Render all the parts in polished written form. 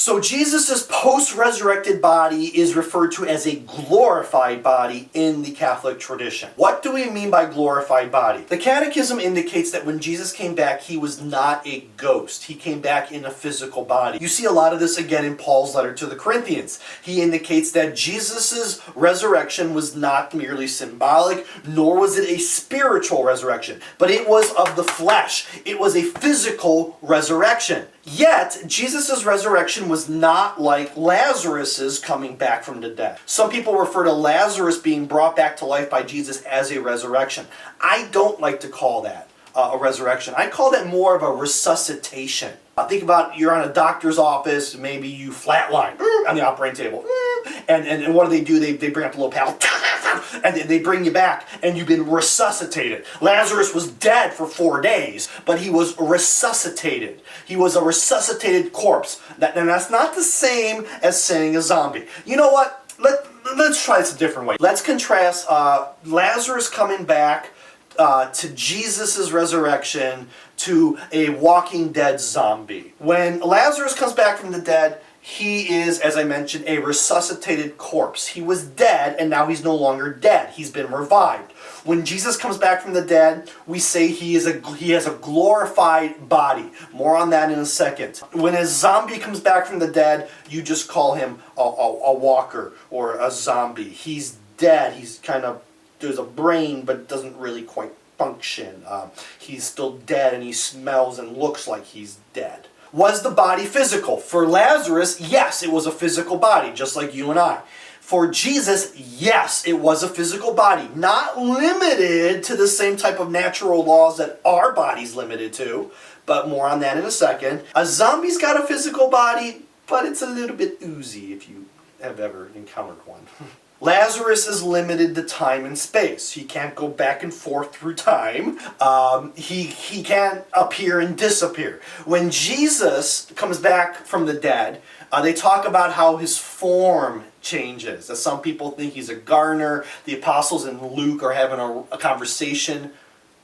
So Jesus' post-resurrected body is referred to as a glorified body in the Catholic tradition. What do we mean by glorified body? The Catechism indicates that when Jesus came back, he was not a ghost. He came back in a physical body. You see a lot of this again in Paul's letter to the Corinthians. He indicates that Jesus' resurrection was not merely symbolic, nor was it a spiritual resurrection, but it was of the flesh. It was a physical resurrection. Yet, Jesus' resurrection was not like Lazarus' coming back from the dead. Some people refer to Lazarus being brought back to life by Jesus as a resurrection. I don't like to call that a resurrection. I call that more of a resuscitation. Think about you're on a doctor's office, maybe you flatline on the operating table. And what do? They bring up the little paddle, and they bring you back, and you've been resuscitated. Lazarus was dead for 4 days, but he was resuscitated. He was a resuscitated corpse. And that's not the same as saying a zombie. You know what? Let's try this a different way. Let's contrast Lazarus coming back to Jesus' resurrection to a Walking Dead zombie. When Lazarus comes back from the dead, he is, as I mentioned, a resuscitated corpse. He was dead, and now he's no longer dead. He's been revived. When Jesus comes back from the dead, we say he has a glorified body. More on that in a second. When a zombie comes back from the dead, you just call him a walker or a zombie. He's dead. He's kind of, there's a brain, but it doesn't really quite function. He's still dead, and he smells and looks like he's dead. Was the body physical? For Lazarus, yes, it was a physical body, just like you and I. For Jesus, yes, it was a physical body. Not limited to the same type of natural laws that our body's limited to, but more on that in a second. A zombie's got a physical body, but it's a little bit oozy if you have ever encountered one. Lazarus is limited to time and space. He can't go back and forth through time. He can't appear and disappear. When Jesus comes back from the dead, they talk about how his form changes. As some people think he's a gardener. The apostles in Luke are having a conversation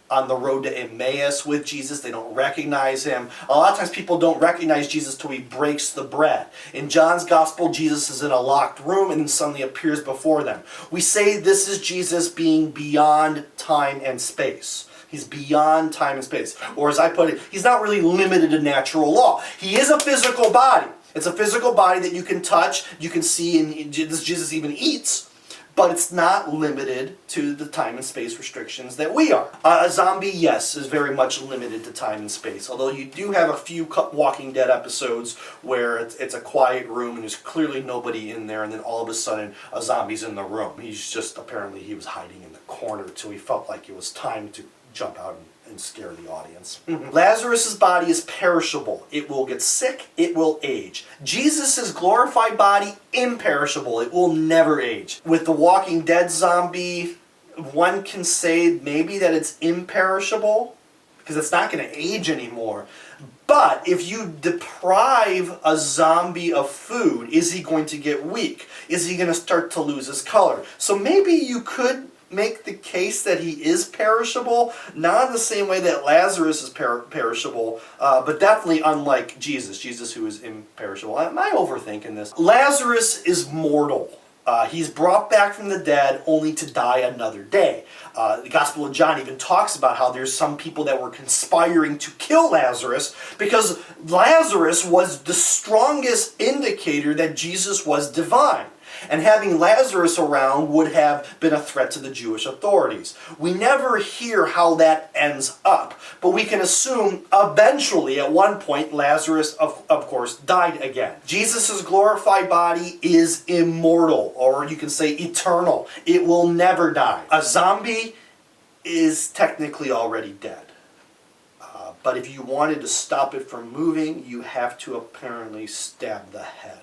on the road to Emmaus with Jesus. They don't recognize him. A lot of times people don't recognize Jesus till he breaks the bread. In John's gospel, Jesus is in a locked room and suddenly appears before them. We say this is Jesus being beyond time and space. He's beyond time and space. Or as I put it, he's not really limited to natural law. He is a physical body. It's a physical body that you can touch, you can see, and Jesus even eats. But it's not limited to the time and space restrictions that we are. A zombie, yes, is very much limited to time and space. Although you do have a few Walking Dead episodes where it's a quiet room and there's clearly nobody in there, and then all of a sudden a zombie's in the room. He's just, apparently he was hiding in the corner till he felt like it was time to jump out and scare the audience. Lazarus' body is perishable. It will get sick. It will age. Jesus' glorified body, imperishable. It will never age. With the Walking Dead zombie, one can say maybe that it's imperishable because it's not going to age anymore. But if you deprive a zombie of food, is he going to get weak? Is he going to start to lose his color? So maybe you could make the case that he is perishable, not in the same way that Lazarus is perishable, but definitely unlike Jesus who is imperishable. Am I overthinking this? Lazarus is mortal. He's brought back from the dead only to die another day. The Gospel of John even talks about how there's some people that were conspiring to kill Lazarus because Lazarus was the strongest indicator that Jesus was divine. And having Lazarus around would have been a threat to the Jewish authorities. We never hear how that ends up, but we can assume eventually, at one point, Lazarus, of course, died again. Jesus' glorified body is immortal, or you can say eternal. It will never die. A zombie is technically already dead. But if you wanted to stop it from moving, you have to apparently stab the head.